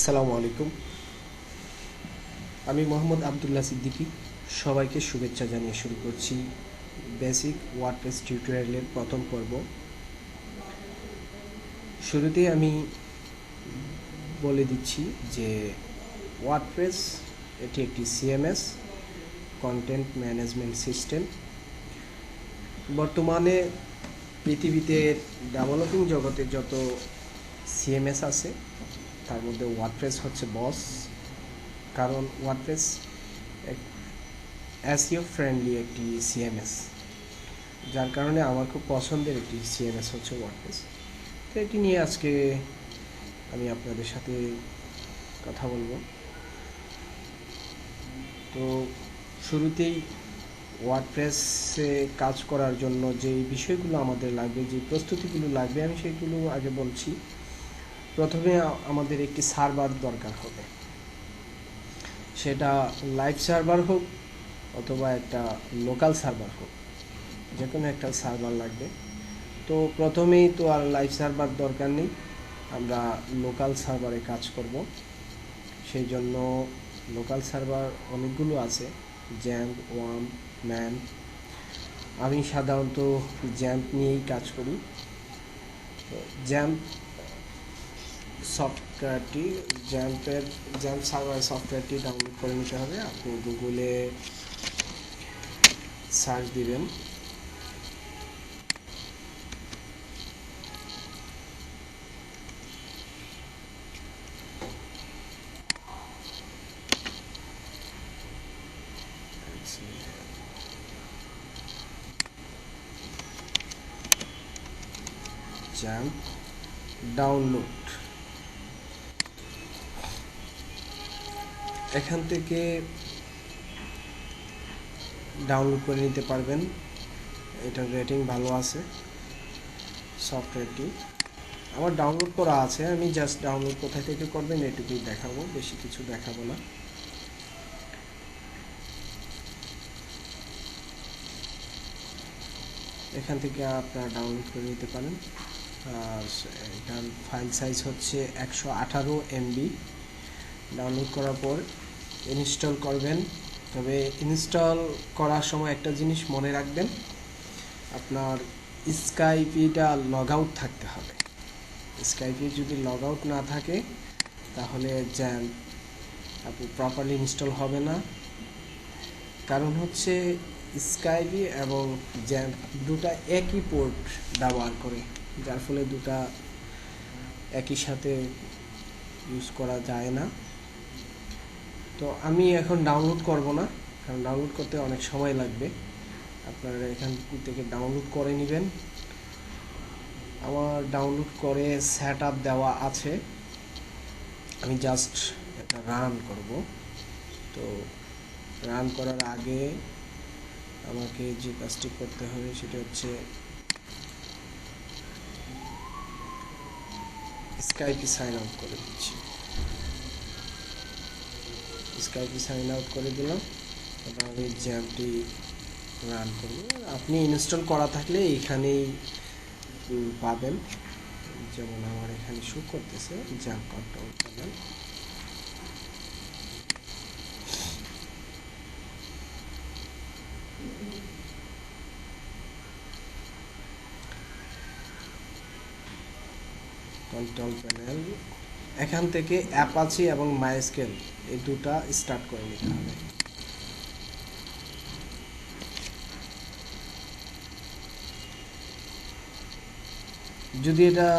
আসসালামু আলাইকুম। আমি মোহাম্মদ আবদুল্লাহ সিদ্দিকী। সবাইকে শুভেচ্ছা জানিয়ে শুরু করছি বেসিক ওয়ার্ডপ্রেস টিউটোরিয়ালের প্রথম পর্ব। শুরুতেই আমি বলে দিচ্ছি যে ওয়ার্ডপ্রেস এটি একটি সিএমএস, কন্টেন্ট ম্যানেজমেন্ট সিস্টেম। বর্তমানে পৃথিবীতে ডেভেলপিং জগতে যত সিএমএস আছে তার মধ্যে ওয়ার্ডপ্রেস হচ্ছে বস, কারণ ওয়ার্ডপ্রেস এসইও ফ্রেন্ডলি একটি সিএমএস, যার কারণে আমার খুব পছন্দের একটি সিএমএস হচ্ছে ওয়ার্ডপ্রেস। তো এটি নিয়ে আজকে আমি আপনাদের সাথে কথা বলবো। তো শুরুতেই ওয়ার্ডপ্রেসে কাজ করার জন্য যে বিষয়গুলো আমাদের লাগবে, যে প্রস্তুতিগুলো লাগবে, আমি সেগুলো আগে বলছি। প্রথমে আমাদের একটি সার্ভার দরকার হবে, সেটা লাইভ সার্ভার হোক অথবা একটা লোকাল সার্ভার হোক, যে কোনো একটা সার্ভার লাগবে। তো প্রথমেই তো আর লাইভ সার্ভার দরকার নেই, আমরা লোকাল সার্ভারে কাজ করব। সেই জন্য লোকাল সার্ভার অনেকগুলো আছে, জ্যাম্প, ওয়াম, ম্যান। আমি সাধারণত জ্যাম্প নিয়েই কাজ করি। তো জ্যাম্প সার্ভার সফটওয়্যারটি ডাউনলোড করে নিতে হবে। আপনি গুগলে সার্চ দিবেন জ্যাম্প ডাউনলোড। এখান থেকে ডাউনলোড করে নিতে পারবেন। এটার রেটিং ভালো আছে সফটওয়্যারটি। আমার ডাউনলোড করা আছে, আমি জাস্ট ডাউনলোড কোথায় থেকে করবেন এটুকুই দেখাবো, বেশি কিছু দেখাবো না। এখান থেকে আপনারা ডাউনলোড করে নিতে পারেন। আর এটার ফাইল সাইজ হচ্ছে 118 MB। ডাউনলোড করার পর ইনস্টল করবেন। তবে ইনস্টল করার সময় একটা জিনিস মনে রাখবেন, আপনার স্কাইপিটা লগ আউট থাকতে হবে। স্কাইপি যদি লগ আউট না থাকে তাহলে জ্যাম্প আপনি প্রপারলি ইনস্টল হবে না। কারণ হচ্ছে স্কাইপি এবং জ্যাম্প দুটা একই পোর্ট ব্যবহার করে, যার ফলে দুটা একই সাথে ইউজ করা যায় না। তো আমি এখন ডাউনলোড করব না, কারণ ডাউনলোড করতে অনেক সময় লাগবে। আপনারা এখান থেকে ডাউনলোড করে নেবেন। আমার ডাউনলোড করে সেট আপ দেওয়া আছে, আমি জাস্ট এটা রান করব। তো রান করার আগে আমাকে যে কাজটি করতে হবে সেটা হচ্ছে স্কাইপে সাইন আউট করে দিচ্ছি। স্কাইপে সাইন আউট করে দিলাম, এবার আমি জ্যাম্পটি রান করব। আপনি ইনস্টল করা থাকলে এইখানেই পাবেন, যেমন আমার এখানে শো করতেছে XAMPP control panel. Control panel এখান থেকে অ্যাপাচি এবং মাইস্কেল এই দুটা স্টার্ট করে নিতে হবে। যদি এটা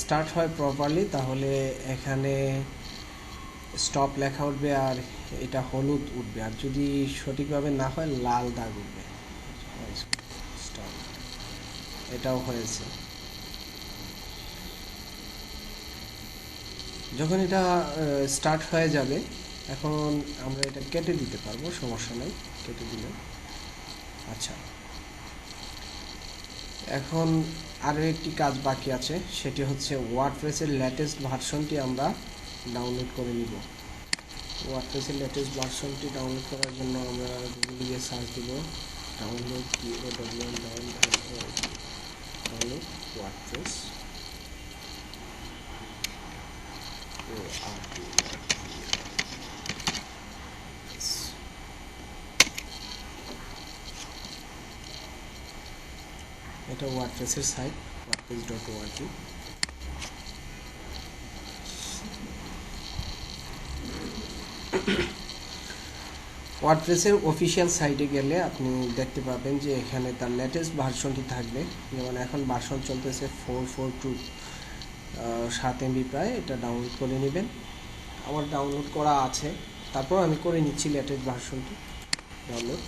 স্টার্ট হয় প্রপারলি তাহলে এখানে স্টপ লেখা উঠবে আর এটা হলুদ উঠবে, আর যদি সঠিকভাবে না হয় লাল দাগ উঠবে। স্টপ, এটাও হয়েছে। যখন এটা স্টার্ট হয়ে যাবে এখন আমরা এটা কেটে দিতে পারবো, সমস্যা নেই, কেটে দিলে। আচ্ছা, এখন আরও একটি কাজ বাকি আছে, সেটি হচ্ছে ওয়ার্ডপ্রেসের লেটেস্ট ভার্সনটি আমরা ডাউনলোড করে নিব। ওয়ার্ডপ্রেসের লেটেস্ট ভার্সনটি ডাউনলোড করার জন্য আমরা গুগল গিয়ে সার্চ দিব ডাউনলোড ডাউনলোড ওয়ার্ডপ্রেস। এটা ওয়ার্ডপ্রেসের সাইট wordpress.org। ওয়ার্ডপ্রেসের অফিসিয়াল সাইটে গেলে আপনি দেখতে পাবেন যে এখানে তার লেটেস্ট ভার্সনটি থাকবে। যেমন এখন ভার্সন চলতেছে 4.4.2, 7 MB প্রায়। এটা ডাউনলোড করে নেবেন। আমার ডাউনলোড করা আছে, তারপর আমি করে নিচ্ছি লেটেস্ট ভার্সনটি ডাউনলোড।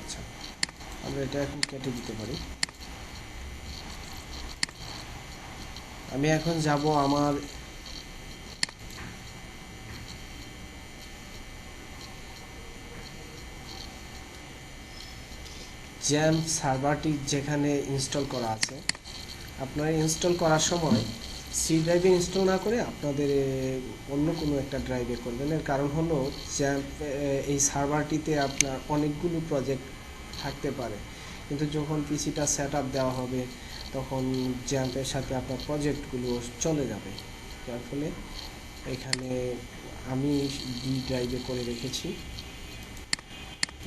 আচ্ছা, আমরা এটা এখন কেটে দিতে পারি। আমি এখন যাব আমার জ্যাম্প সার্ভারটি যেখানে ইনস্টল করা আছে। আপনারা ইনস্টল করার সময় সি ড্রাইভে ইনস্টল না করে আপনাদের অন্য কোনো একটা ড্রাইভে করবেন। এর কারণ হলো জ্যাম্প এই সার্ভারটিতে আপনার অনেকগুলো প্রজেক্ট থাকতে পারে, কিন্তু যখন পিসিটা সেট আপ দেওয়া হবে তখন জ্যাম্পের সাথে আপনার প্রজেক্টগুলো চলে যাবে। যার ফলে এখানে আমি ডি ড্রাইভে করে রেখেছি।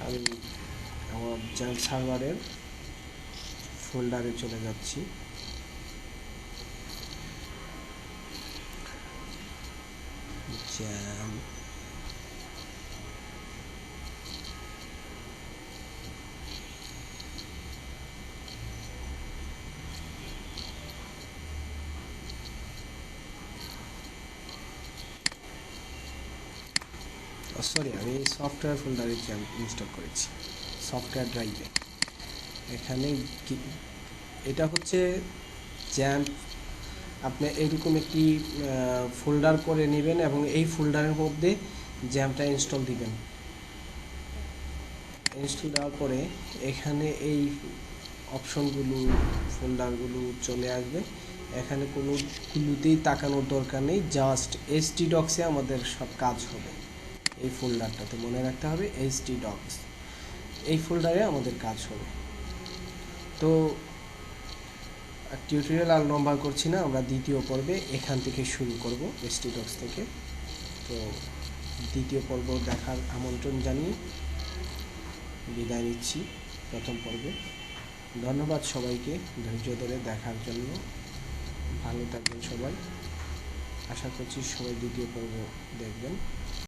আমি আমার জ্যাম্প সার্ভারের ফোল্ডারে চলে যাচ্ছি। জ্যাম্প আমি সফটওয়্যার ফোল্ডারে জ্যাম্প ইনস্টল করেছি, সফটওয়্যার ড্রাইভে। এখানে এটা হচ্ছে জ্যাম্প। আপনি এরকম একটি ফোল্ডার করে নেবেন এবং এই ফোল্ডারের মধ্যে জ্যাম্পটা ইনস্টল দিবেন। ইনস্টল দেওয়ার পরে এখানে এই অপশনগুলো, ফোল্ডারগুলো চলে আসবে। এখানে কোনোগুলোতেই তাকানোর দরকার নেই, জাস্ট htdocs-এ আমাদের সব কাজ হবে। এই ফোল্ডারটাতে মনে রাখতে হবে htdocs, এই ফোল্ডারে আমাদের কাজ হবে। তো টিউটোরিয়াল আর লম্বা করছি না, আমরা দ্বিতীয় পর্বে এখান থেকে শুরু করব, htdocs থেকে। তো দ্বিতীয় পর্ব দেখার আমন্ত্রণ জানিয়ে বিদায় নিচ্ছি প্রথম পর্বে। ধন্যবাদ সবাইকে ধৈর্য ধরে দেখার জন্য। ভালো থাকবেন সবাই। আশা করছি সবাই দ্বিতীয় পর্ব দেখবেন।